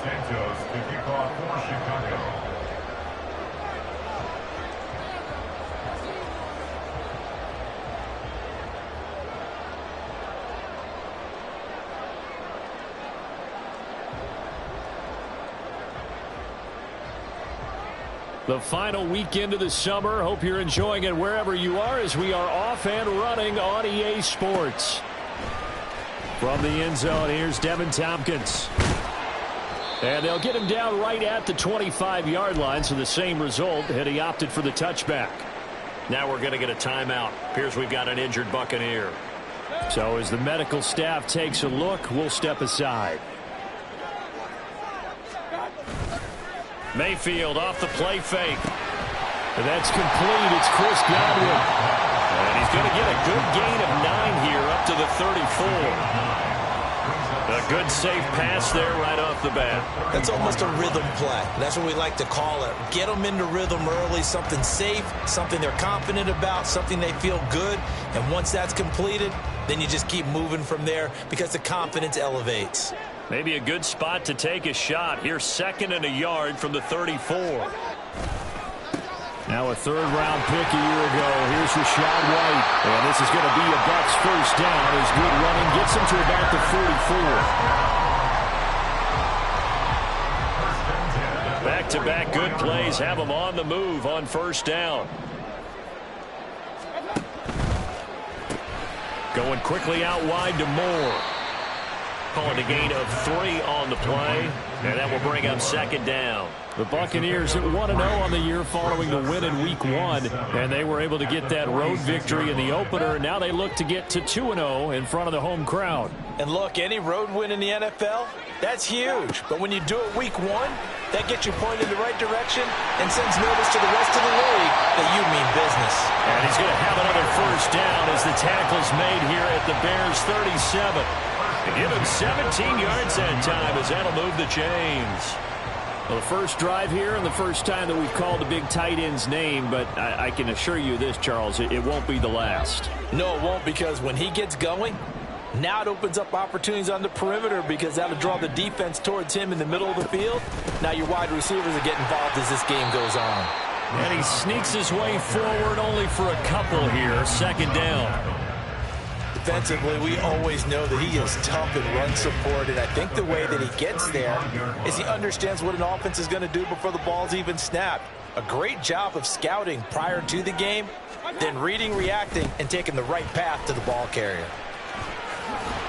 Santos to kick off for Chicago. The final weekend of the summer. Hope you're enjoying it wherever you are as we are off and running on EA Sports. From the end zone, here's Devin Tompkins. And they'll get him down right at the 25-yard line, so the same result, and he opted for the touchback. Now we're going to get a timeout. Appears we've got an injured Buccaneer. So as the medical staff takes a look, we'll step aside. Mayfield off the play fake. And that's complete. It's Chris Godwin. And he's going to get a good gain of 9 here up to the 34. A good safe pass there right off the bat. That's almost a rhythm play. That's what we like to call it. Get them into rhythm early, something safe, something they're confident about, something they feel good. And once that's completed, then you just keep moving from there because the confidence elevates. Maybe a good spot to take a shot. Here's 2nd and a yard from the 34. Now a third-round pick a year ago. Here's Rachaad White. And this is going to be a Bucs first down. His good running gets him to about the 44. Back-to-back good plays have him on the move on first down. Going quickly out wide to Moore. Calling a gain of 3 on the play, and that will bring up 2nd down. The Buccaneers at 1-0 on the year following the win in Week 1, and they were able to get that road victory in the opener. Now they look to get to 2-0 in front of the home crowd. And look, any road win in the NFL, that's huge. But when you do it Week 1, that gets you pointed in the right direction and sends notice to the rest of the league that you mean business. And he's going to have another first down as the tackle's made here at the Bears' 37. And give him 17 yards that time as that'll move the chains. Well, the first drive here and the first time that we've called a big tight end's name, but I can assure you this, Charles, it won't be the last. No, it won't, because when he gets going, now it opens up opportunities on the perimeter because that'll draw the defense towards him in the middle of the field. Now your wide receivers are getting involved as this game goes on. And he sneaks his way forward only for a couple here. 2nd down. Defensively, we always know that he is tough in run support, and I think the way that he gets there is he understands what an offense is going to do before the ball's even snapped. A great job of scouting prior to the game, then reading, reacting, and taking the right path to the ball carrier.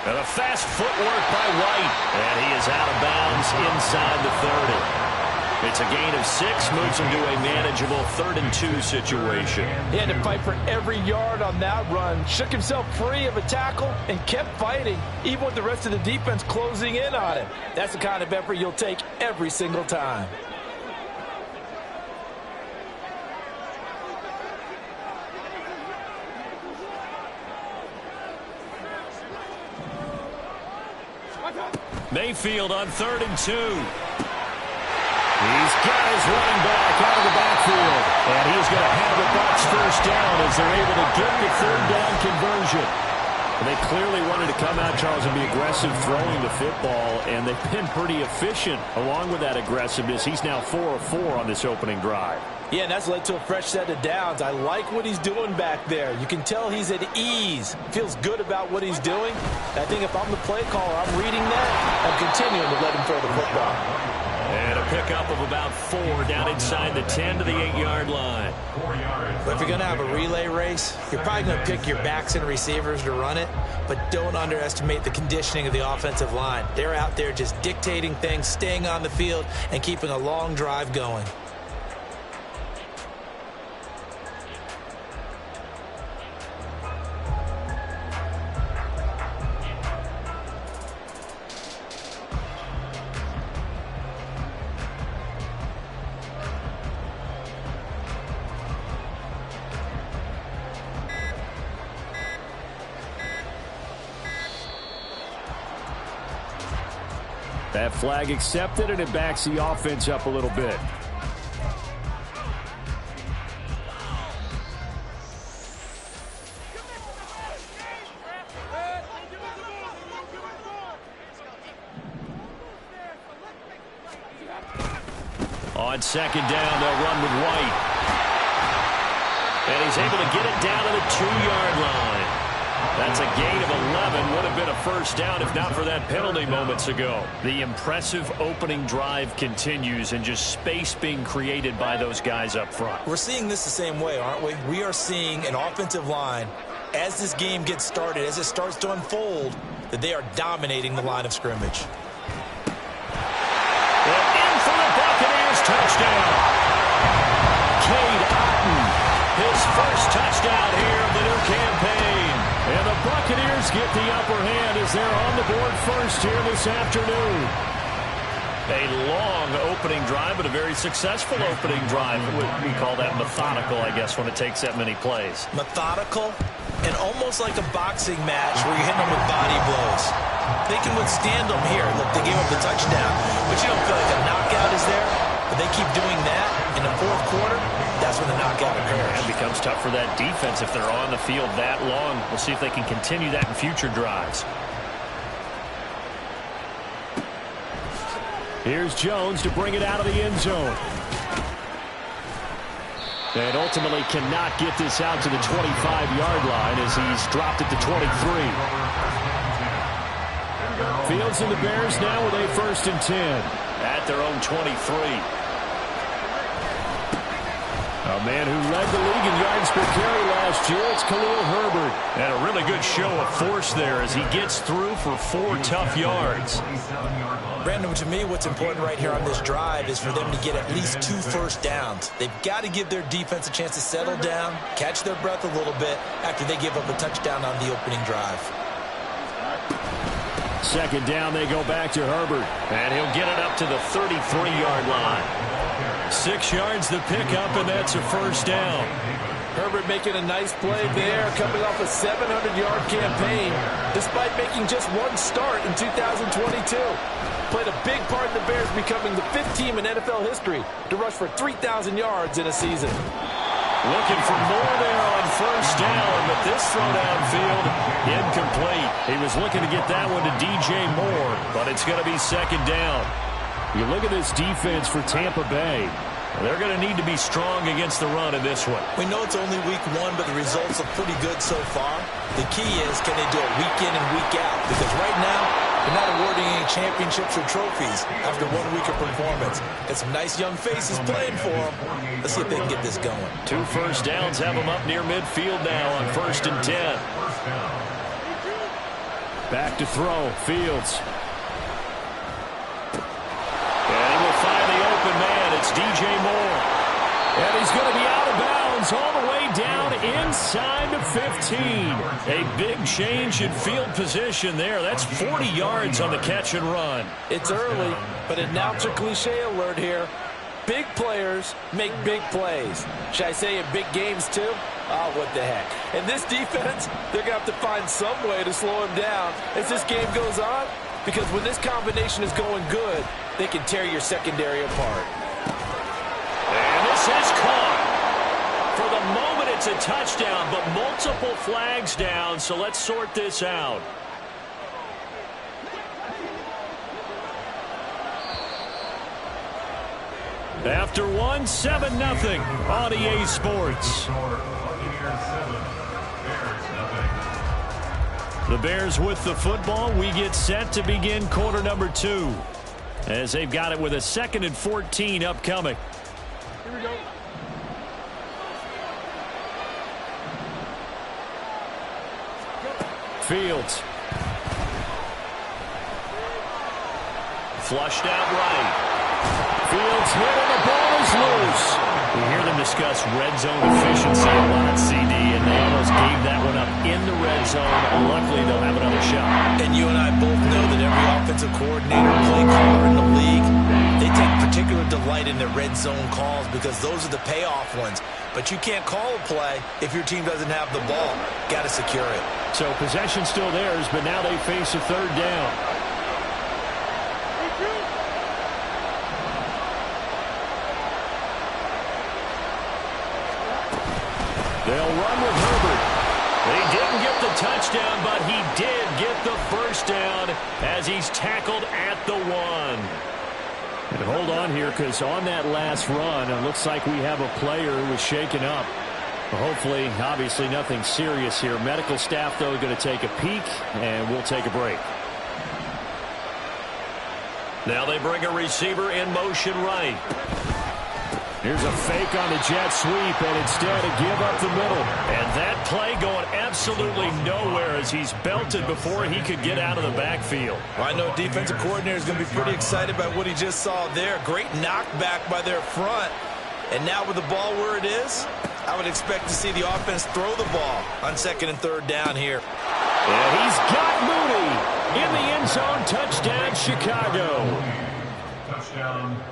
And a fast footwork by White, and he is out of bounds inside the 30. It's a gain of 6, moves him to a manageable 3rd and 2 situation. He had to fight for every yard on that run, shook himself free of a tackle, and kept fighting, even with the rest of the defense closing in on him. That's the kind of effort you'll take every single time. Mayfield on 3rd and 2. He's got his running back out of the backfield. And he's going to have the Bucs first down as they're able to get the 3rd down conversion. And they clearly wanted to come out, Charles, and be aggressive throwing the football, and they've been pretty efficient along with that aggressiveness. He's now 4 of 4 on this opening drive. Yeah, and that's led to a fresh set of downs. I like what he's doing back there. You can tell he's at ease, feels good about what he's doing. I think if I'm the play caller, I'm reading that. I'm continuing to let him throw the football. And a pickup of about 4 down inside the 10 to the 8-yard line. But if you're going to have a relay race, you're probably going to pick your backs and receivers to run it, but don't underestimate the conditioning of the offensive line. They're out there just dictating things, staying on the field, and keeping a long drive going. That flag accepted, and it backs the offense up a little bit. On second down, they'll run with White. And he's able to get it down to the 2-yard line. That's a gain of 11. Would have been a first down if not for that penalty moments ago. The impressive opening drive continues and just space being created by those guys up front. We're seeing this the same way, aren't we? We are seeing an offensive line, as this game gets started, as it starts to unfold, that they are dominating the line of scrimmage. And in for the Buccaneers touchdown. Cade Otton, his first touchdown here of the new campaign. And the Buccaneers get the upper hand as they're on the board first here this afternoon. A long opening drive, but a very successful opening drive. We call that methodical, I guess, when it takes that many plays. Methodical and almost like a boxing match where you're hitting them with body blows. They can withstand them here. Look, they gave up the touchdown, but you don't feel like a knockout is there. But they keep doing that in the fourth quarter. That's when the knockout occurs. It becomes tough for that defense if they're on the field that long. We'll see if they can continue that in future drives. Here's Jones to bring it out of the end zone. And ultimately cannot get this out to the 25-yard line as he's dropped it to 23. Fields and the Bears now with a 1st and 10 at their own 23. A man who led the league in yards per carry last year, it's Khalil Herbert. And a really good show of force there as he gets through for 4 tough yards. Brandon, to me, what's important right here on this drive is for them to get at least 2 first downs. They've got to give their defense a chance to settle down, catch their breath a little bit after they give up a touchdown on the opening drive. Second down, they go back to Herbert. And he'll get it up to the 33-yard line. 6 yards the pickup, and that's a first down. Herbert making a nice play there, coming off a 700-yard campaign, despite making just 1 start in 2022. Played a big part in the Bears becoming the 5th team in NFL history to rush for 3,000 yards in a season. Looking for more there on first down, but this throw downfield incomplete. He was looking to get that one to DJ Moore, but it's going to be second down. You look at this defense for Tampa Bay. They're going to need to be strong against the run in this one. We know it's only week 1, but the results look pretty good so far. The key is, can they do it week in and week out? Because right now, they're not awarding any championships or trophies after 1 week of performance. Got some nice young faces playing for them. Let's see if they can get this going. 2 first downs have them up near midfield now on 1st and 10. Back to throw, Fields. And he will find the open man. It's DJ Moore. And he's going to be out of bounds all the way down inside the 15. A big change in field position there. That's 40 yards on the catch and run. It's early, but announcer cliche alert here. Big players make big plays. Should I say in big games too? Oh, what the heck. And this defense, they're going to have to find some way to slow him down as this game goes on. Because when this combination is going good, they can tear your secondary apart. And this is caught. For the moment, it's a touchdown, but multiple flags down, so let's sort this out. After 1, 7-0 on EA Sports. The Bears with the football. We get set to begin quarter number 2 as they've got it with a 2nd and 14 upcoming. Here we go. Fields. Flushed out right. Fields hit and the ball is loose. We hear them discuss red zone efficiency a lot, CD, and they almost gave that one up in the red zone. Luckily, they'll have another shot. And you and I both know that every offensive coordinator, play caller in the league, they take particular delight in their red zone calls because those are the payoff ones. But you can't call a play if your team doesn't have the ball. Got to secure it. So possession still theirs, but now they face a 3rd down. They'll run with Herbert. They didn't get the touchdown, but he did get the first down as he's tackled at the 1. And hold on here, because on that last run, it looks like we have a player who was shaken up. Hopefully, obviously nothing serious here. Medical staff, though, going to take a peek, and we'll take a break. Now they bring a receiver in motion right. Here's a fake on the jet sweep, and instead a give up the middle. And that play going absolutely nowhere as he's belted before he could get out of the backfield. Well, I know defensive coordinator is going to be pretty excited by what he just saw there. Great knockback by their front. And now with the ball where it is, I would expect to see the offense throw the ball on 2nd and 3rd down here. And he's got Mooney in the end zone. Touchdown, Chicago.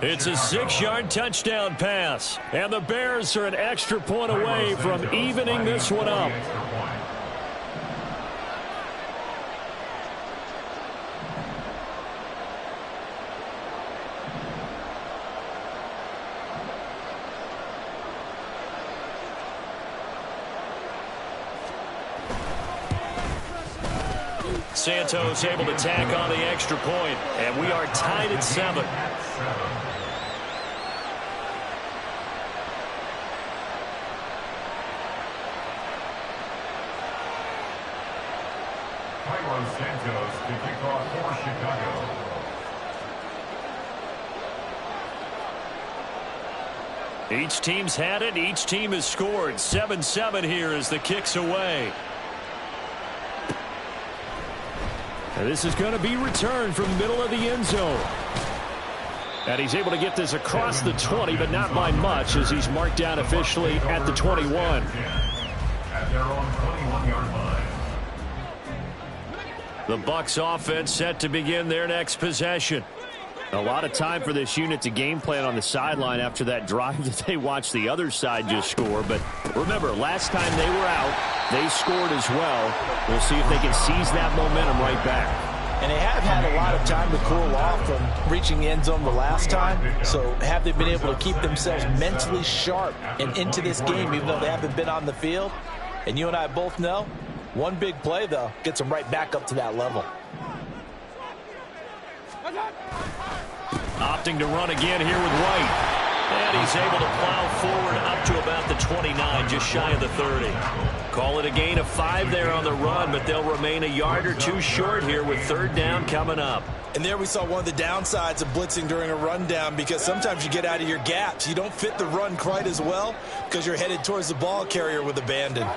It's a 6-yard touchdown pass. And the Bears are an extra point away from evening this one up. Santos able to tack on the extra point, and we are tied at 7. Santos to kick off for Chicago. Each team's had it. Each team has scored. 7-7 here as the kick's away. And this is going to be returned from the middle of the end zone. And he's able to get this across the 20, but not by much, as he's marked down officially at the 21. At their own 21-yard line. The Bucs offense set to begin their next possession. A lot of time for this unit to game plan on the sideline after that drive that they watched the other side just score. But remember, last time they were out, they scored as well. We'll see if they can seize that momentum right back. And they have had a lot of time to cool off from reaching the end zone the last time. So have they been able to keep themselves mentally sharp and into this game, even though they haven't been on the field? And you and I both know, one big play, though, gets them right back up to that level. Opting to run again here with White. And he's able to plow forward up to about the 29, just shy of the 30. Call it a gain of 5 there on the run, but they'll remain a yard or two short here with 3rd down coming up. And there we saw one of the downsides of blitzing during a rundown, because sometimes you get out of your gaps. You don't fit the run quite as well because you're headed towards the ball carrier with abandon.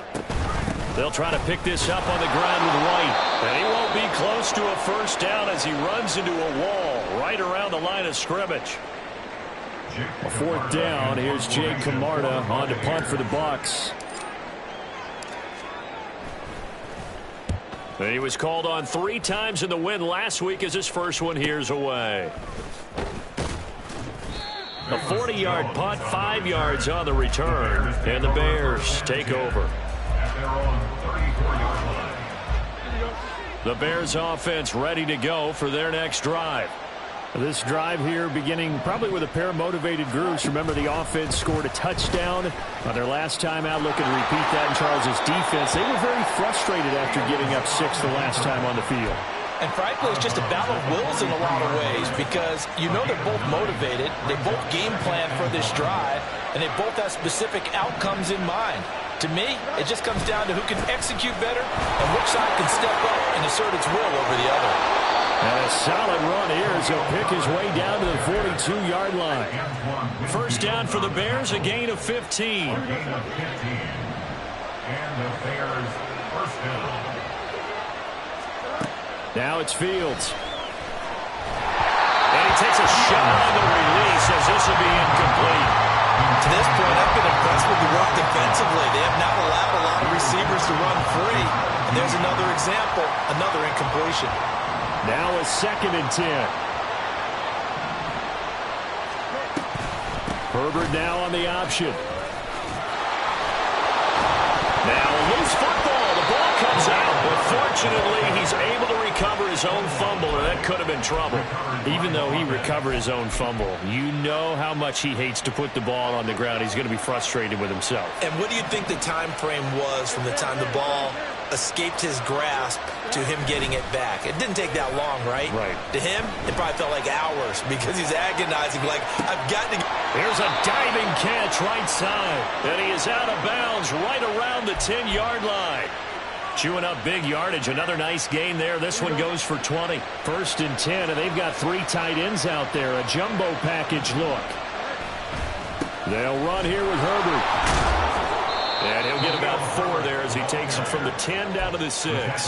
They'll try to pick this up on the ground with White. And he won't be close to a 1st down as he runs into a wall right around the line of scrimmage. A 4th down. Here's Jake Camarda on to punt for the Bucs. And he was called on 3 times in the win last week as his first one here's away. A 40-yard punt, 5 yards on the return. And the Bears take over. The Bears offense ready to go for their next drive. This drive here beginning probably with a pair of motivated groups. Remember, the offense scored a touchdown on their last time out, looking to repeat that in Charles' defense. They were very frustrated after giving up 6 the last time on the field. And frankly, it's just a battle of wills in a lot of ways, because you know they're both motivated, they both game plan for this drive, and they both have specific outcomes in mind. To me, it just comes down to who can execute better and which side can step up and assert its will over the other. And a solid run here as he'll pick his way down to the 42-yard line. 1st down for the Bears, a gain of 15. And the Bears 1st down. Now it's Fields. And he takes a shot on the release as this will be incomplete. To this point, I've been impressed with the work defensively. They have not allowed a lot of receivers to run free. And there's another example, another incompletion. Now a 2nd and 10. Herbert now on the option. Now a loose football. The ball comes out, but fortunately he's able to recover his own fumble, or that could have been trouble. Even though he recovered his own fumble, you know how much he hates to put the ball on the ground. He's going to be frustrated with himself. And what do you think the time frame was from the time the ball escaped his grasp to him getting it back. It didn't take that long, right? Right. To him, it probably felt like hours because he's agonizing, like, I've got to... Here's a diving catch right side. And he is out of bounds right around the 10-yard line. Chewing up big yardage. Another nice gain there. This one goes for 20. 1st and 10, and they've got 3 tight ends out there. A jumbo package look. They'll run here with Herbert. And he'll get about 4 there as he takes it from the 10 down to the 6.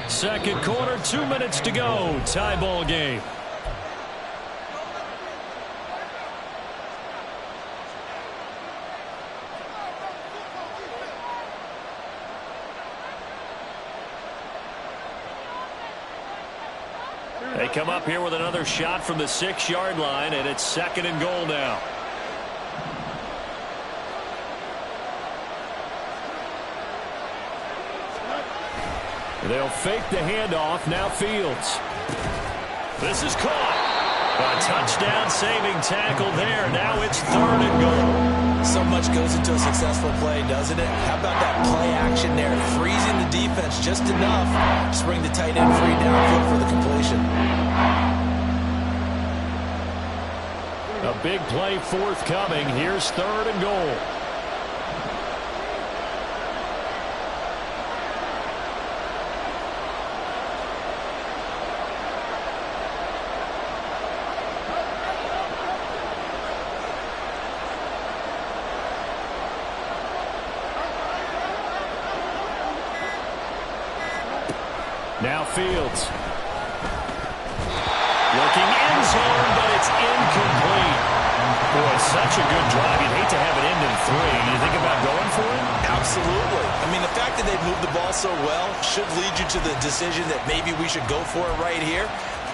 Second quarter, 2 minutes to go. Tie ball game. They come up here with another shot from the 6-yard line, and it's 2nd and goal now. They'll fake the handoff. Now Fields. This is caught. A touchdown saving tackle there. Now it's 3rd and goal. So much goes into a successful play, doesn't it? How about that play action there? Freezing the defense just enough to bring the tight end free downfield for the completion. A big play forthcoming. Here's 3rd and goal. Now Fields. Looking end zone, but it's incomplete. Boy, such a good drive. You'd hate to have it end in 3. You think about going for it? Absolutely. I mean, the fact that they've moved the ball so well should lead you to the decision that maybe we should go for it right here.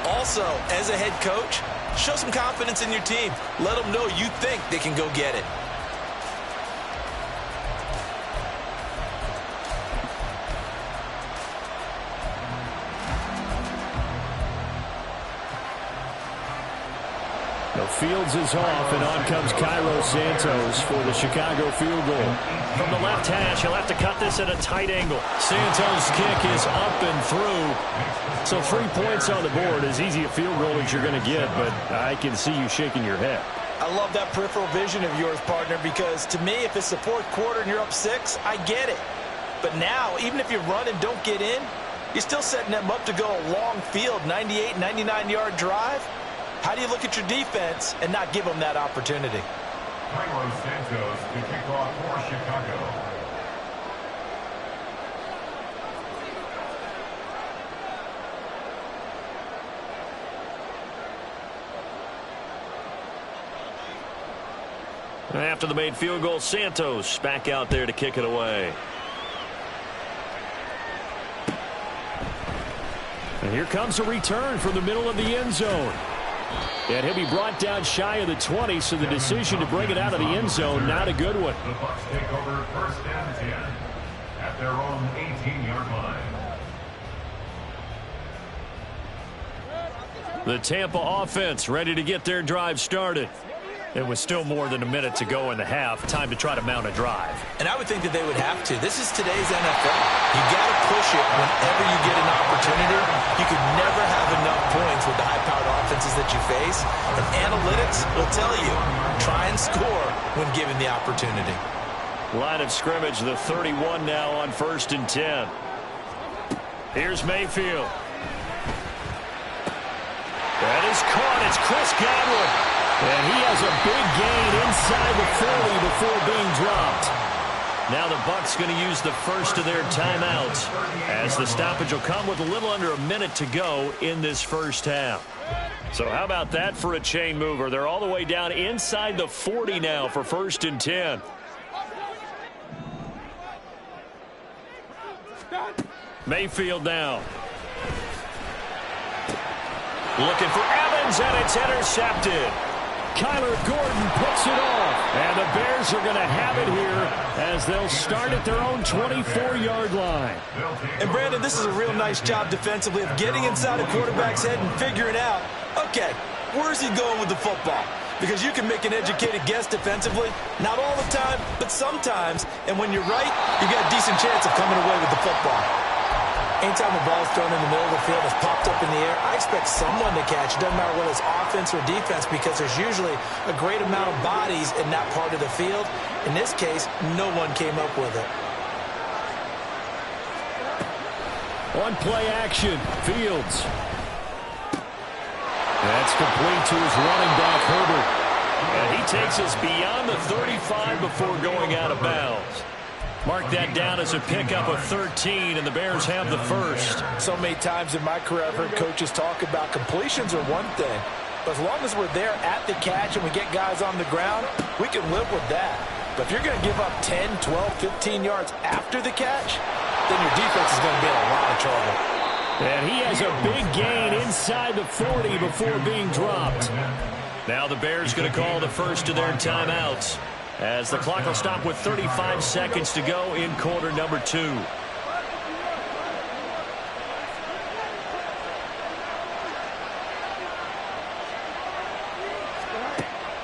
Also, as a head coach, show some confidence in your team. Let them know you think they can go get it. Fields is off, and on comes Cairo Santos for the Chicago field goal. From the left hash, he'll have to cut this at a tight angle. Santos' kick is up and through. So 3 points on the board, as easy a field goal as you're going to get, but I can see you shaking your head. I love that peripheral vision of yours, partner, because to me, if it's the 4th quarter and you're up 6, I get it. But now, even if you run and don't get in, you're still setting them up to go a long field, 98, 99-yard drive. How do you look at your defense and not give them that opportunity? Cairo Santos to kick off for Chicago. After the made field goal, Santos back out there to kick it away. And here comes a return from the middle of the end zone. And he'll be brought down shy of the 20, so the decision to bring it out of the end zone, not a good one. The Bucs take over 1st and 10 at their own 18-yard line. The Tampa offense ready to get their drive started. It was still more than a minute to go in the half. Time to try to mount a drive. And I would think that they would have to. This is today's NFL. You got to push it whenever you get an opportunity. You could never have enough points with the high-powered offenses that you face. And analytics will tell you, try and score when given the opportunity. Line of scrimmage, the 31 now on 1st and 10. Here's Mayfield. That is caught. It's Chris Godwin. And he has a big gain inside the 40 before being dropped. Now the Bucs going to use the first of their timeouts, as the stoppage will come with a little under a minute to go in this first half. So how about that for a chain mover? They're all the way down inside the 40 now for 1st and 10. Mayfield now. Looking for Evans, and it's intercepted. Kyler Gordon picks it off. And the Bears are going to have it here as they'll start at their own 24-yard line. And, Brandon, this is a real nice job defensively of getting inside a quarterback's head and figuring out, okay, where's he going with the football? because you can make an educated guess defensively. Not all the time, but sometimes. And when you're right, you got a decent chance of coming away with the football. Anytime a ball is thrown in the middle of the field, it's popped up in the air, I expect someone to catch. It doesn't matter whether it's offense or defense, because there's usually a great amount of bodies in that part of the field. In this case, no one came up with it. On play action, Fields. That's complete to his running back, Herbert. And he takes us beyond the 35 before going out of bounds. Mark that down as a pickup of 13, and the Bears have the first. So many times in my career, I've heard coaches talk about completions are one thing. But as long as we're there at the catch and we get guys on the ground, we can live with that. But if you're going to give up 10, 12, 15 yards after the catch, then your defense is going to be in a lot of trouble. And he has a big gain inside the 40 before being dropped. Now the Bears going to call the first of their timeouts, as the clock will stop with 35 seconds to go in quarter number 2.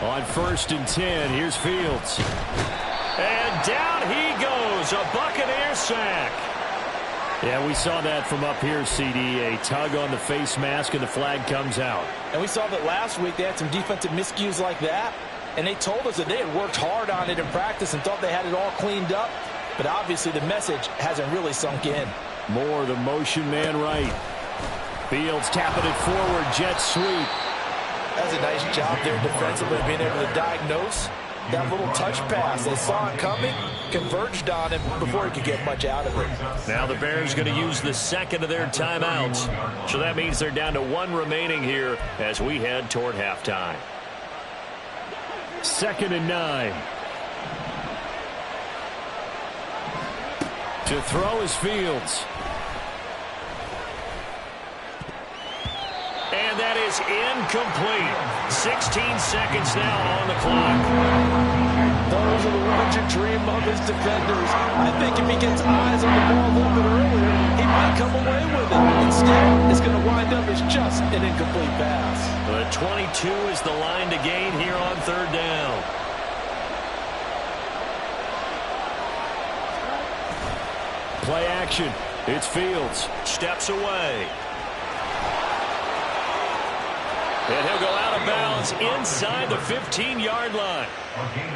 On 1st and 10, here's Fields. And down he goes, a Buccaneer sack. Yeah, we saw that from up here, CD. A tug on the face mask, and the flag comes out. And we saw that last week they had some defensive miscues like that. And they told us that they had worked hard on it in practice and thought they had it all cleaned up. But obviously the message hasn't really sunk in. More the motion man right. Fields tapping it forward, jet sweep. That's a nice job there defensively, being able to diagnose that little touch pass. They saw it coming, converged on him before he could get much out of it. Now the Bears going to use the second of their timeouts. So that means they're down to 1 remaining here as we head toward halftime. 2nd and 9. To throw is Fields. And that is incomplete. 16 seconds now on the clock. Those are the ones you dream of as defenders. I think if he gets eyes on the ball a little bit earlier, he might come away with it. Instead, it's going to wind up as just an incomplete pass. The 22 is the line to gain here on 3rd down. Play action. It's Fields. Steps away. And he'll go out of bounds inside the 15-yard line.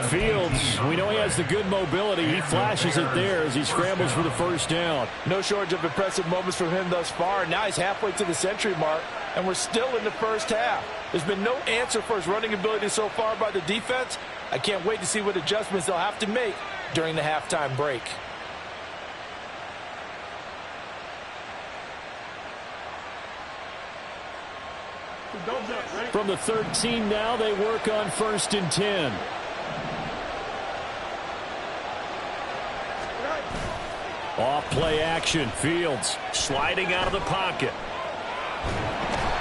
Fields, we know he has the good mobility. He flashes it there as he scrambles for the first down. No shortage of impressive moments from him thus far. Now he's halfway to the century mark, and we're still in the first half. There's been no answer for his running ability so far by the defense. I can't wait to see what adjustments they'll have to make during the halftime break. From the 13 now, they work on 1st and 10. Off play action. Fields sliding out of the pocket.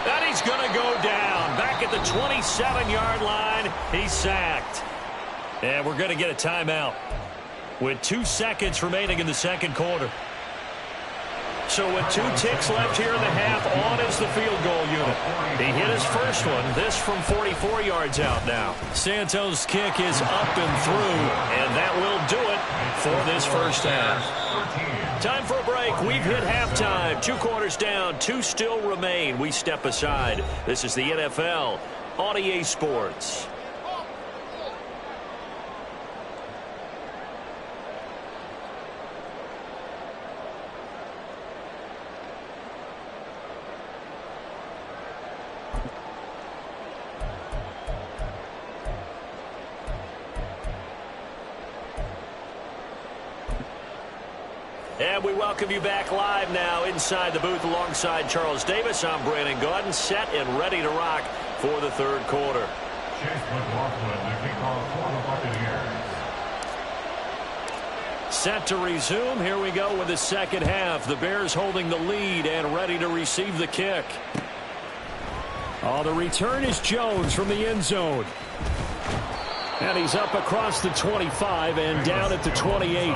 And he's going to go down. Back at the 27-yard line, he's sacked. And we're going to get a timeout with 2 seconds remaining in the second quarter. So with 2 ticks left here in the half, on is the field goal unit. He hit his first one, this from 44 yards out now. Santos' kick is up and through, and that will do it for this first half. Time for a break. We've hit halftime. 2 quarters down, 2 still remain. We step aside. This is the NFL on EA Sports. And we welcome you back live now inside the booth alongside Charles Davis. I'm Brandon Gaudin, set and ready to rock for the third quarter. Chase McLaughlin, the kickoff for the Buccaneers. Set to resume. Here we go with the second half. The Bears holding the lead and ready to receive the kick. Oh, the return is Jones from the end zone. And he's up across the 25 and down at the 28.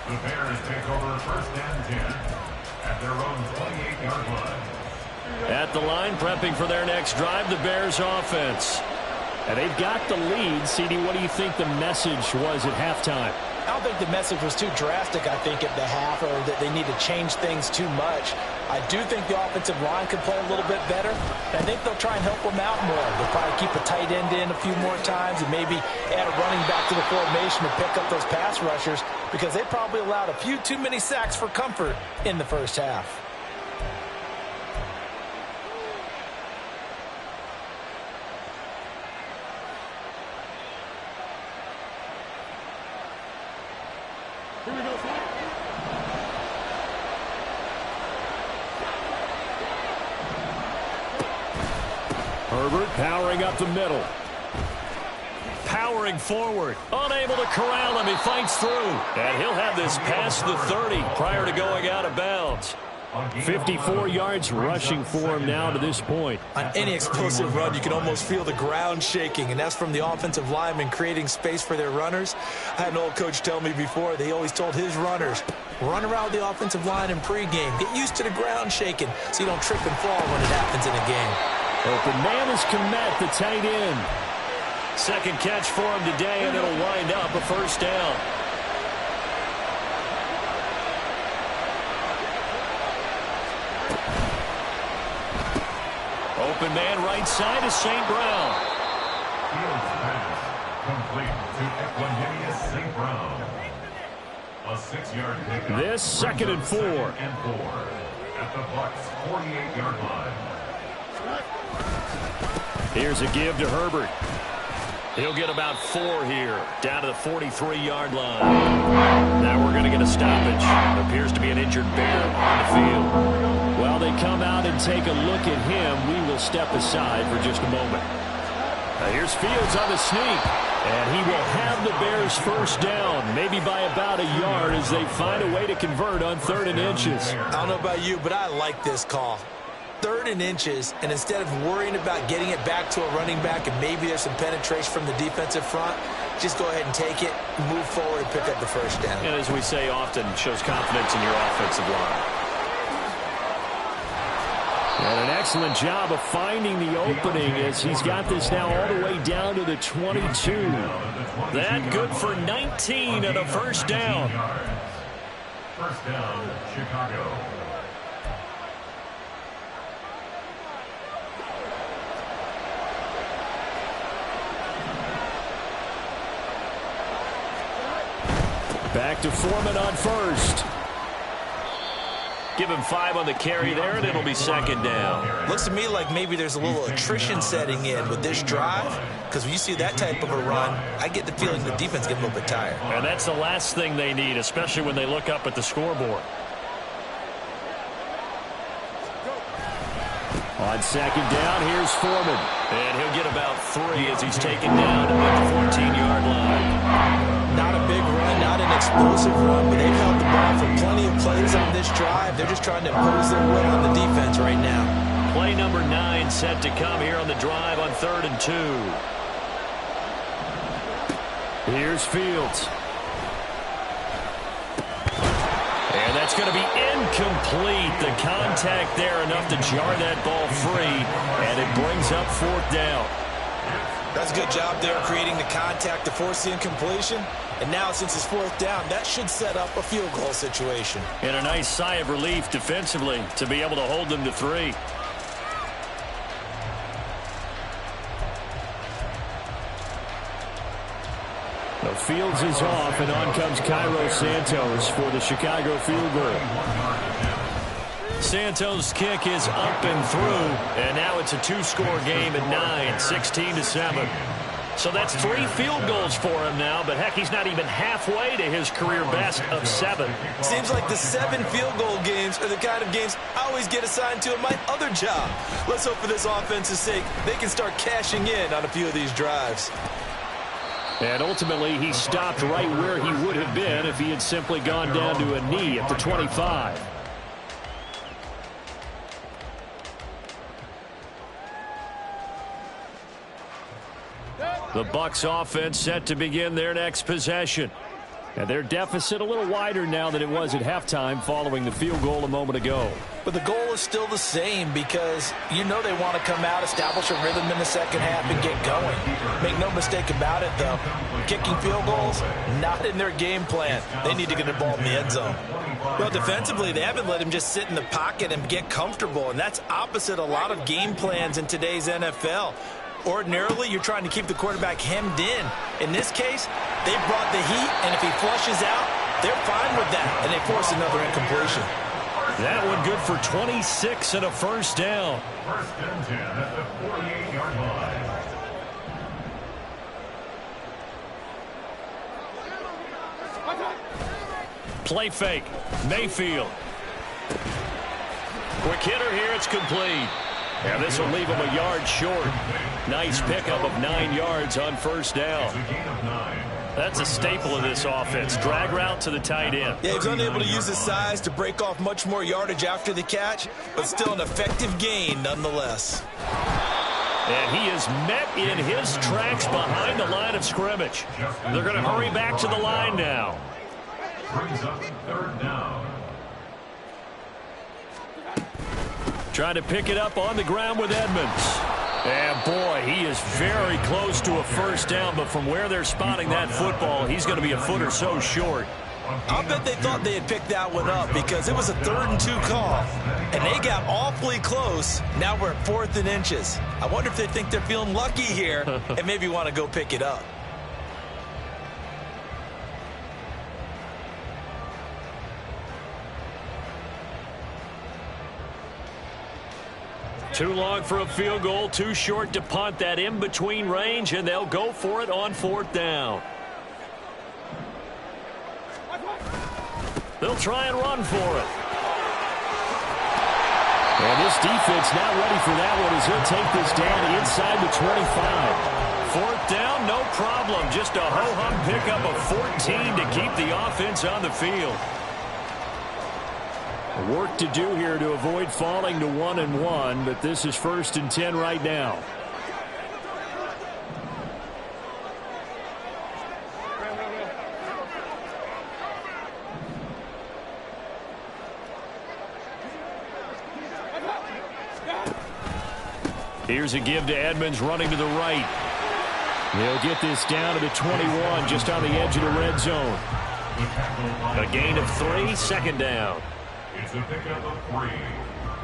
The Bears take over 1st and 10 at their own 28-yard line. At the line, prepping for their next drive, the Bears offense. And they've got the lead. CD, what do you think the message was at halftime? I don't think the message was too drastic, I think, at the half, or that they need to change things too much. I do think the offensive line could play a little bit better. I think they'll try and help them out more. They'll probably keep a tight end in a few more times and maybe add a running back to the formation to pick up those pass rushers, because they probably allowed a few too many sacks for comfort in the first half. Herbert powering up the middle. Powering forward. Unable to corral him. He fights through. And he'll have this past the 30 prior to going out of bounds. 54 yards rushing for him now to this point. On any explosive run, you can almost feel the ground shaking, and that's from the offensive linemen creating space for their runners. I had an old coach tell me before, they always told his runners, run around the offensive line in pregame. Get used to the ground shaking so you don't trip and fall when it happens in a game. Open man is Kmet, the tight end. Second catch for him today, and it'll wind up a first down. Open man right side is St. Brown. Fields pass complete to Equanimeous St. Brown. A 6-yard pickup. This second and 4. And 4 at the Bucs' 48-yard line. Here's a give to Herbert. He'll get about 4 here, down to the 43-yard line. Now we're going to get a stoppage. Appears to be an injured Bear on the field. While they come out and take a look at him, we will step aside for just a moment. Here's Fields on the sneak, and he will have the Bears first down, maybe by about a yard as they find a way to convert on 3rd and inches. I don't know about you, but I like this call. 3rd and inches, and instead of worrying about getting it back to a running back and maybe there's some penetration from the defensive front, just go ahead and take it, move forward, and pick up the first down. And as we say often, shows confidence in your offensive line. And an excellent job of finding the opening as he's got this now all the way down to the 22. That good for 19 and a first down. First down, Chicago. Back to Foreman on first. Give him 5 on the carry there, and it'll be second down. Looks to me like maybe there's a little attrition setting in with this drive, because when you see that type of a run, I get the feeling the defense gets a little bit tired. And that's the last thing they need, especially when they look up at the scoreboard. On second down, here's Foreman. And he'll get about 3 as he's taken down at the 14-yard line. Not a big run, not an explosive run, but they've held the ball for plenty of plays on this drive. They're just trying to impose their will on the defense right now. Play number 9 set to come here on the drive on 3rd and 2. Here's Fields. And that's going to be incomplete. The contact there enough to jar that ball free, and it brings up 4th down. That's a good job there creating the contact to force the incompletion. And now since it's 4th down, that should set up a field goal situation. And a nice sigh of relief defensively to be able to hold them to 3. The Fields is off, and on comes Cairo Santos for the Chicago field goal. Santos' kick is up and through, and now it's a 2-score game at 9, 16-7. So that's 3 field goals for him now, but heck, he's not even halfway to his career best of 7. Seems like the 7 field goal games are the kind of games I always get assigned to in my other job. Let's hope for this offense's sake they can start cashing in on a few of these drives. And ultimately, he stopped right where he would have been if he had simply gone down to a knee at the 25. The Bucs offense set to begin their next possession. And their deficit a little wider now than it was at halftime following the field goal a moment ago. But the goal is still the same because you know they want to come out, establish a rhythm in the second half, and get going. Make no mistake about it, though. Kicking field goals, not in their game plan. They need to get the ball in the end zone. Well, defensively, they haven't let him just sit in the pocket and get comfortable, and that's opposite a lot of game plans in today's NFL. Ordinarily, you're trying to keep the quarterback hemmed in. In this case, they brought the heat, and if he flushes out, they're fine with that, and they force another incompletion. That one good for 26 and a first down. First and 10 at the 48-yard line. Play fake. Mayfield. Quick hitter here. It's complete. And this will leave him a yard short. Nice pickup of 9 yards on first down. That's a staple of this offense. Drag route to the tight end. Yeah, he's unable to use his size to break off much more yardage after the catch, but still an effective gain nonetheless. And he is met in his tracks behind the line of scrimmage. They're going to hurry back to the line now. Brings up third down. Trying to pick it up on the ground with Edmonds. And boy, he is very close to a first down, but from where they're spotting that football, he's going to be a foot or so short. I'll bet they thought they had picked that one up because it was a 3rd and 2 call, and they got awfully close. Now we're at 4th and inches. I wonder if they think they're feeling lucky here and maybe want to go pick it up. Too long for a field goal, too short to punt that in-between range, and they'll go for it on 4th down. They'll try and run for it. And this defense not ready for that one as he'll take this down inside the 25. 4th down, no problem. Just a ho-hum pickup of 14 to keep the offense on the field. Work to do here to avoid falling to 1-1, but this is 1st and 10 right now. Here's a give to Edmonds running to the right. They'll get this down to the 21, just on the edge of the red zone. A gain of 3, 2nd down. It's a pickup of 3.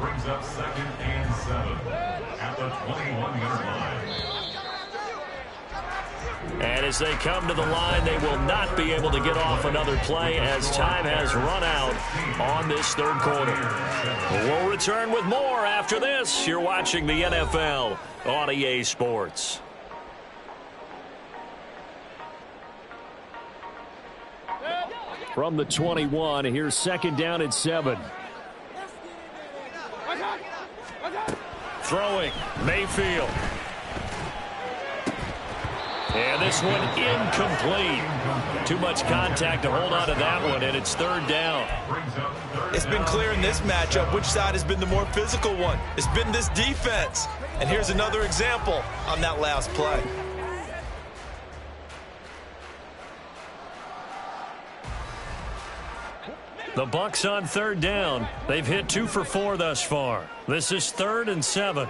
Brings up 2nd and 7 at the 21-yard line. And as they come to the line, they will not be able to get off another play as time has run out on this 3rd quarter. We'll return with more after this. You're watching the NFL on EA Sports. From the 21, here's 2nd down and 7. Throwing, Mayfield. And this one incomplete. Too much contact to hold on to that one, and it's 3rd down. It's been clear in this matchup which side has been the more physical one. It's been this defense. And here's another example on that last play. The Bucs on 3rd down. They've hit 2 for 4 thus far. This is 3rd and 7.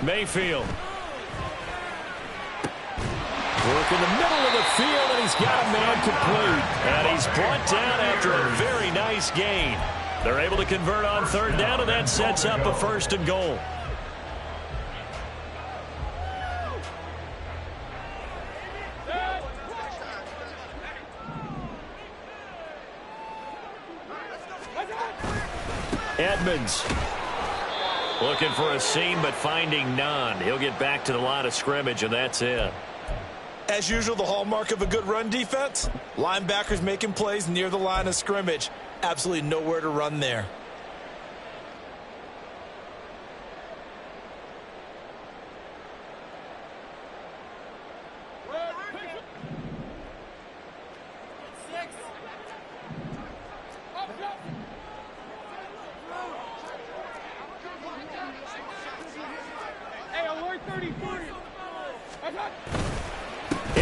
Mayfield. Work in the middle of the field, and he's got a man complete. And he's brought down after a very nice gain. They're able to convert on 3rd down, and that sets up a 1st and goal. Edmonds looking for a seam but finding none. He'll get back to the line of scrimmage, and that's it. As usual, the hallmark of a good run defense, linebackers making plays near the line of scrimmage. Absolutely nowhere to run there.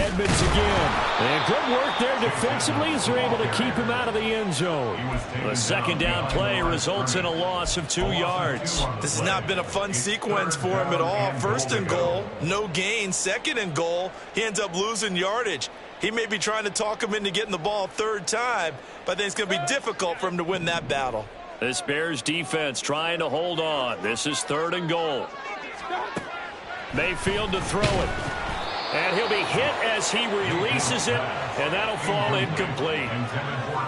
Edmonds again. And good work there defensively as they're able to keep him out of the end zone. The second down play results in a loss of 2 yards. This has not been a fun sequence for him at all. First and goal, no gain. Second and goal, he ends up losing yardage. He may be trying to talk him into getting the ball third time, but I think it's going to be difficult for him to win that battle. This Bears defense trying to hold on. This is third and goal. Mayfield to throw it. And he'll be hit as he releases it, and that'll fall incomplete.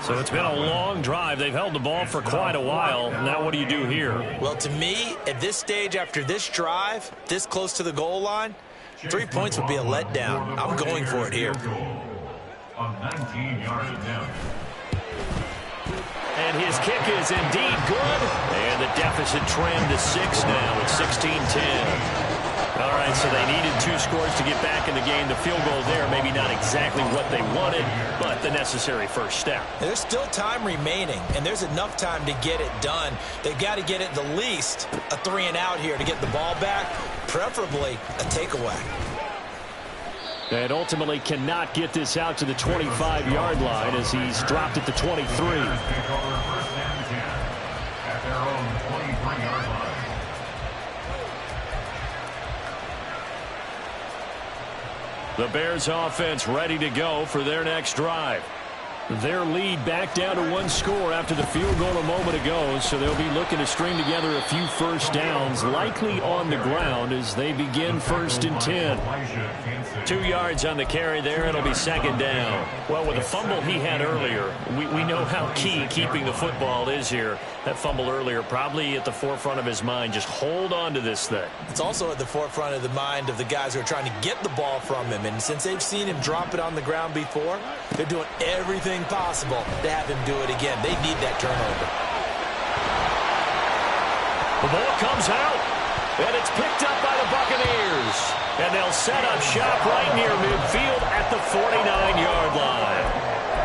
So it's been a long drive. They've held the ball for quite a while. Now what do you do here? Well, to me, at this stage after this drive, this close to the goal line, 3 points would be a letdown. I'm going for it here. A 19-yard attempt. And his kick is indeed good. And the deficit trimmed to 6 now. It's 16-10. All right, so they needed 2 scores to get back in the game. The field goal there, maybe not exactly what they wanted, but the necessary first step. There's still time remaining, and there's enough time to get it done. They've got to get it the least a 3 and out here to get the ball back, preferably a takeaway. And ultimately cannot get this out to the 25-yard line as he's dropped at the 23. First and 10 at their own 23-yard line. The Bears offense ready to go for their next drive. Their lead back down to 1 score after the field goal a moment ago, so they'll be looking to string together a few first downs, likely on the ground as they begin 1st and 10. 2 yards on the carry there. It'll be second down. Well, with the fumble he had earlier, we know how key keeping the football is here. That fumble earlier probably at the forefront of his mind. Just hold on to this thing. It's also at the forefront of the mind of the guys who are trying to get the ball from him. And since they've seen him drop it on the ground before, they're doing everything possible to have him do it again. They need that turnover. The ball comes out, and it's picked up by the Buccaneers. And they'll set up shop right near midfield at the 49-yard line.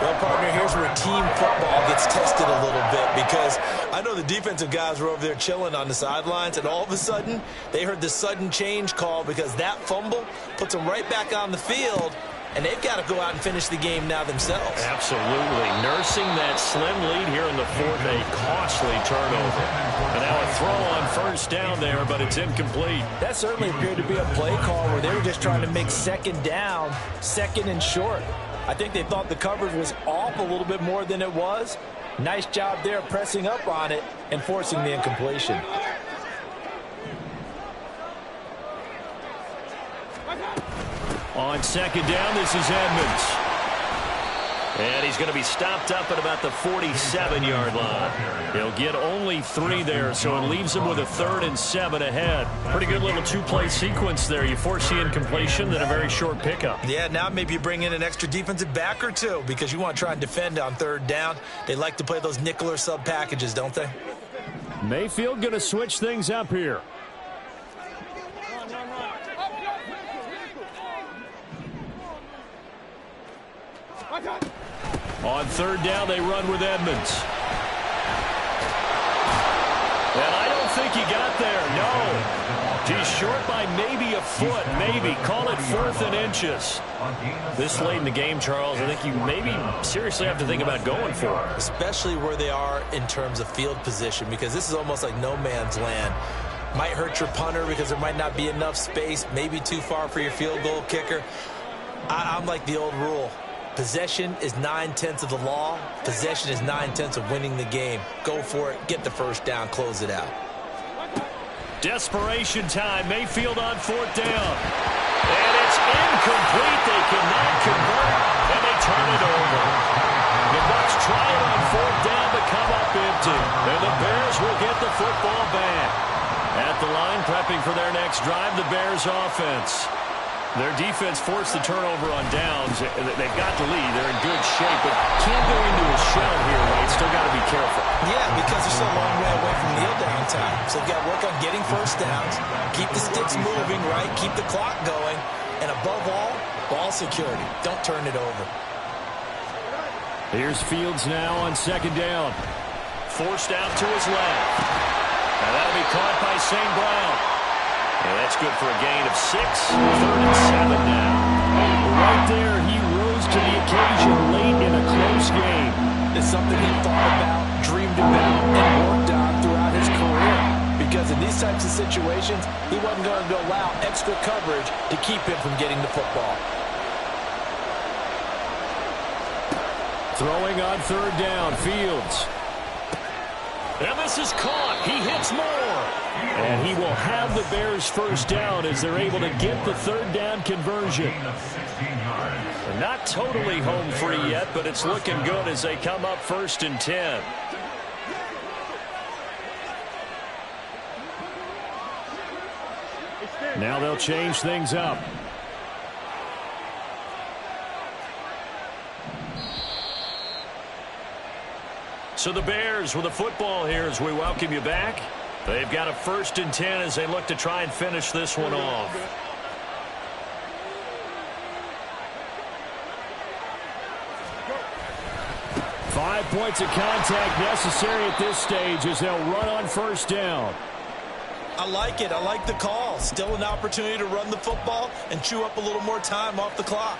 Well, partner, here's where team football gets tested a little bit because I know the defensive guys were over there chilling on the sidelines, and all of a sudden, they heard the sudden change call because that fumble puts them right back on the field, and they've got to go out and finish the game now themselves. Absolutely. Nursing that slim lead here in the fourth, a costly turnover. And now a throw on first down there, but it's incomplete. That certainly appeared to be a play call where they were just trying to make second down, second and short. I think they thought the coverage was off a little bit more than it was. Nice job there pressing up on it and forcing the incompletion. On second down, this is Edmonds. And he's going to be stopped up at about the 47-yard line. He'll get only 3 there, so it leaves him with a 3rd and 7 ahead. Pretty good little 2-play sequence there. You force the incompletion, then a very short pickup. Yeah, now maybe you bring in an extra defensive back or 2 because you want to try and defend on 3rd down. They like to play those nickel or sub packages, don't they? Mayfield going to switch things up here. On 3rd down, they run with Edmonds. And I don't think he got there, no. He's short by maybe a foot, maybe. Call it 4th and inches. This late in the game, Charles, I think you maybe seriously have to think about going for it. Especially where they are in terms of field position, because this is almost like no man's land. Might hurt your punter because there might not be enough space, maybe too far for your field goal kicker. I'm like the old rule. Possession is 9/10 of the law. Possession is 9/10 of winning the game. Go for it. Get the first down. Close it out. Desperation time. Mayfield on 4th down. And it's incomplete. They cannot convert, and they turn it over. The Bucs try it on 4th down to come up empty. And the Bears will get the football back. At the line, prepping for their next drive, the Bears offense. Their defense forced the turnover on downs. They've got the lead. They're in good shape, but can't go into a shell here, Wade. Still got to be careful. Yeah, because they're still a long way away from kneel down time. So they've got to work on getting first downs, keep the sticks moving, right? Keep the clock going. And above all, ball security. Don't turn it over. Here's Fields now on 2nd down. Forced out to his left. And that'll be caught by St. Brown. And that's good for a gain of 6. 3rd and 7 now. right there, he rose to the occasion late in a close game. It's something he thought about, dreamed about, and worked on throughout his career. Because in these types of situations, he wasn't going to allow extra coverage to keep him from getting the football. Throwing on third down, Fields. And this is caught. He hits more. And he will have the Bears first down as they're able to get the third down conversion. They're not totally home free yet, but it's looking good as they come up 1st and 10. Now they'll change things up. So the Bears with the football here as we welcome you back. They've got a 1st and 10 as they look to try and finish this one off. Five points of contact necessary at this stage as they'll run on 1st down. I like it. I like the call. Still an opportunity to run the football and chew up a little more time off the clock.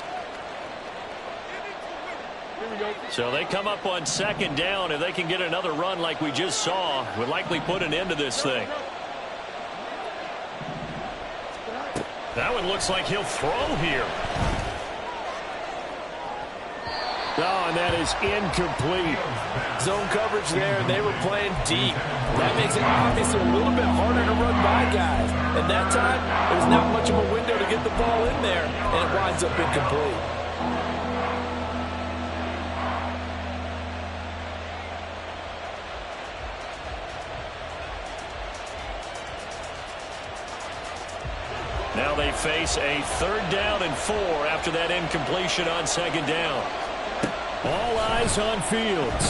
So they come up on 2nd down. If they can get another run like we just saw, would likely put an end to this thing. That one looks like he'll throw here. Oh, and that is incomplete. Zone coverage there, and they were playing deep. That makes it obviously a little bit harder to run by guys. And that time, there's not much of a window to get the ball in there, and it winds up incomplete. Now they face a 3rd down and 4 after that incompletion on 2nd down. All eyes on Fields.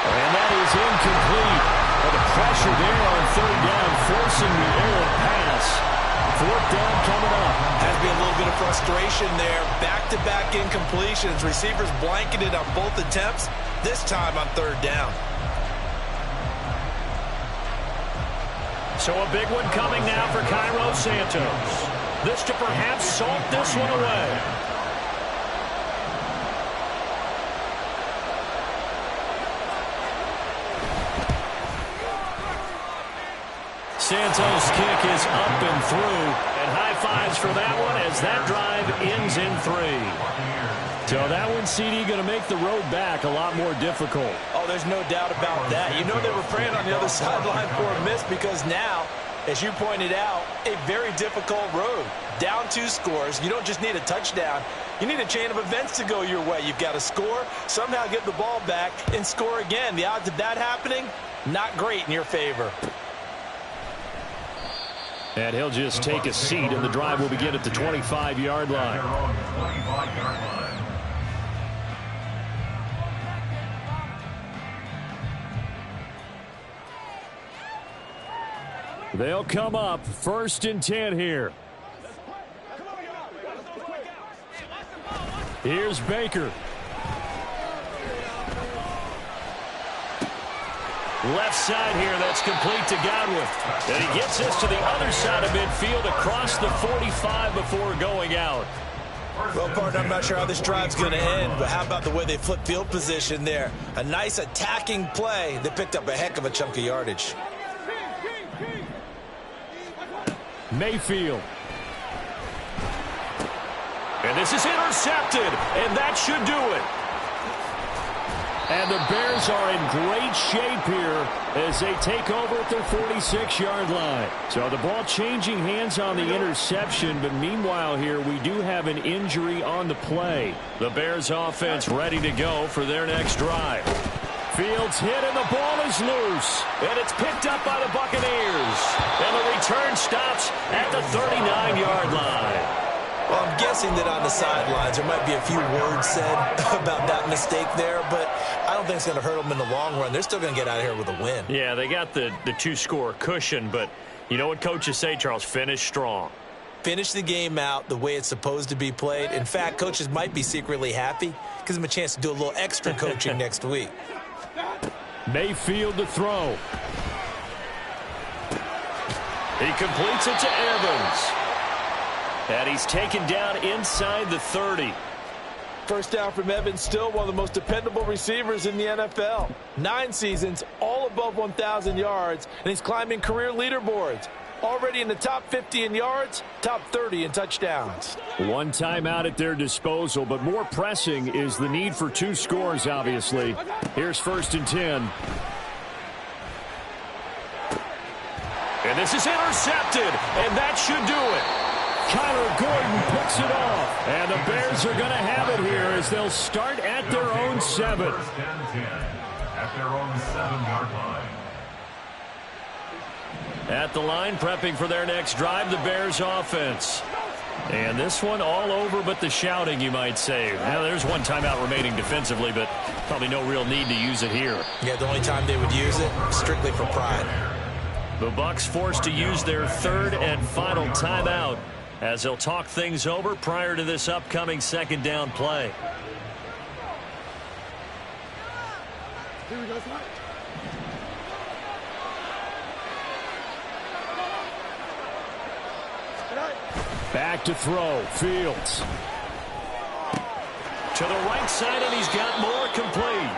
And that is incomplete. Well, the pressure there on 3rd down, forcing the errant pass. 4th down coming up. Has to be a little bit of frustration there. Back-to-back incompletions. Receivers blanketed on both attempts, this time on 3rd down. So a big one coming now for Cairo Santos. This to perhaps salt this one away. Santos' kick is up and through, and high fives for that one as that drive ends in 3. So that one, CD, going to make the road back a lot more difficult. Oh, there's no doubt about that. You know they were praying on the other sideline for a miss because now, as you pointed out, a very difficult road. Down 2 scores. You don't just need a touchdown. You need a chain of events to go your way. You've got to score, somehow get the ball back, and score again. The odds of that happening, not great in your favor. And he'll just take a seat, and the drive will begin at the 25-yard line. They'll come up 1st and 10 here. Here's Baker. Left side here, that's complete to Godwin. And he gets this to the other side of midfield across the 45 before going out. Well, partner, I'm not sure how this drive's going to end, but how about the way they flip field position there? A nice attacking play that picked up a heck of a chunk of yardage. Mayfield. And this is intercepted, and that should do it. And the Bears are in great shape here as they take over at their 46-yard line. So the ball changing hands on the interception, but meanwhile here we do have an injury on the play. The Bears offense ready to go for their next drive. Fields hit and the ball is loose. And it's picked up by the Buccaneers. And the return stops at the 39-yard line. Well, I'm guessing that on the sidelines there might be a few words said about that mistake there, but I don't think it's going to hurt them in the long run. They're still going to get out of here with a win. Yeah, they got the 2-score cushion, but you know what coaches say, Charles? Finish strong. Finish the game out the way it's supposed to be played. In fact, coaches might be secretly happy. Gives them a chance to do a little extra coaching next week. Mayfield to throw. He completes it to Evans. And he's taken down inside the 30. First down from Evans, still one of the most dependable receivers in the NFL. 9 seasons, all above 1,000 yards, and he's climbing career leaderboards. Already in the top 50 in yards, top 30 in touchdowns. One timeout at their disposal, but more pressing is the need for 2 scores, obviously. Here's 1st and 10. And this is intercepted, and that should do it. Kyler Gordon picks it off. And the Bears are going to have it here as they'll start at their own 7. 1st and 10 at their own 7-yard line. At the line, prepping for their next drive, the Bears offense. And this one all over but the shouting, you might say. Now, there's one timeout remaining defensively, but probably no real need to use it here. Yeah, the only time they would use it, strictly for pride. The Bucs forced to use their 3rd and final timeout as they'll talk things over prior to this upcoming 2nd down play. Back to throw. Fields. To the right side, and he's got more complete.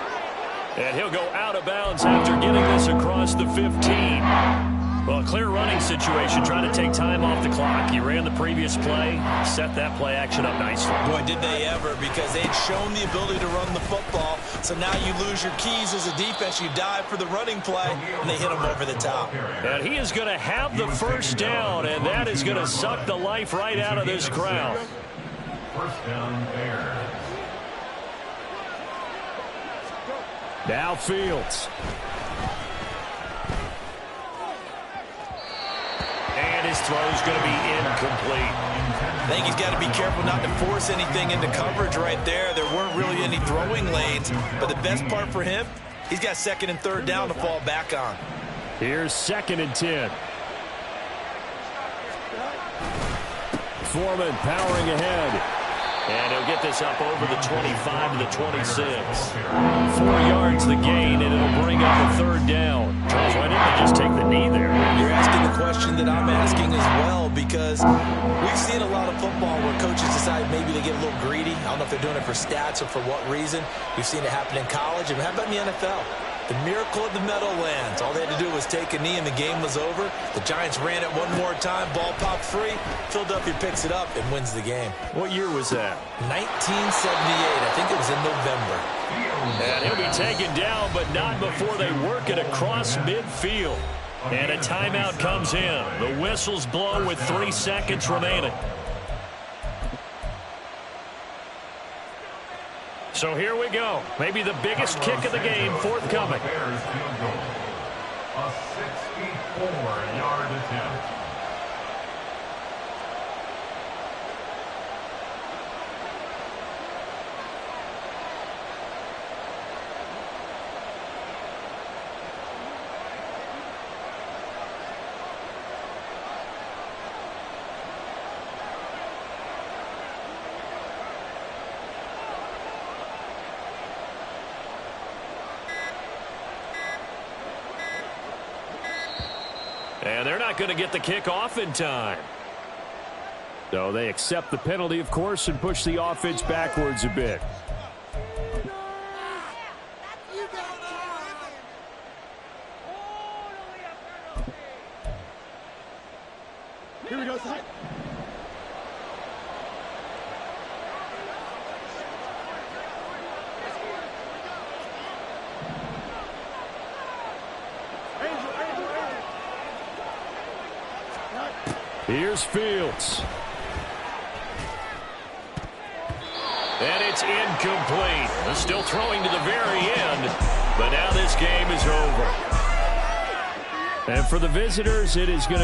And he'll go out of bounds after getting this across the 15. Well, a clear running situation, trying to take time off the clock. He ran the previous play, set that play action up nicely. Boy, did they ever, because they'd shown the ability to run the football. So now you lose your keys as a defense. You dive for the running play, and they hit him over the top. And he is going to have the 1st down, and that is going to suck the life right out of this crowd. 1st down, Bears. Now Fields. And his throw is going to be incomplete. I think he's got to be careful not to force anything into coverage right there. There weren't really any throwing lanes, but the best part for him, he's got 2nd and 3rd down to fall back on. Here's 2nd and 10. Foreman powering ahead. And he'll get this up over the 25 to the 26. 4 yards the gain, and it'll bring up a 3rd down. Charles, why didn't they just take the knee there? You're asking the question that I'm asking as well, because we've seen a lot of football where coaches decide maybe they get a little greedy. I don't know if they're doing it for stats or for what reason. We've seen it happen in college. And how about in the NFL? The miracle of the Meadowlands. All they had to do was take a knee and the game was over. The Giants ran it one more time. Ball popped free. Philadelphia picks it up and wins the game. What year was that? 1978. I think it was in November. And he'll be taken down, but not before they work it across midfield. And a timeout comes in. The whistles blow with 3 seconds remaining. So here we go. Maybe the biggest kick of the game forthcoming. Bears field goal. A 64-yard attempt. And they're not going to get the kick off in time. So they accept the penalty, of course, and push the offense backwards a bit. Here we go, side. Here's Fields. And it's incomplete. They're still throwing to the very end, but now this game is over. And for the visitors, it is going to be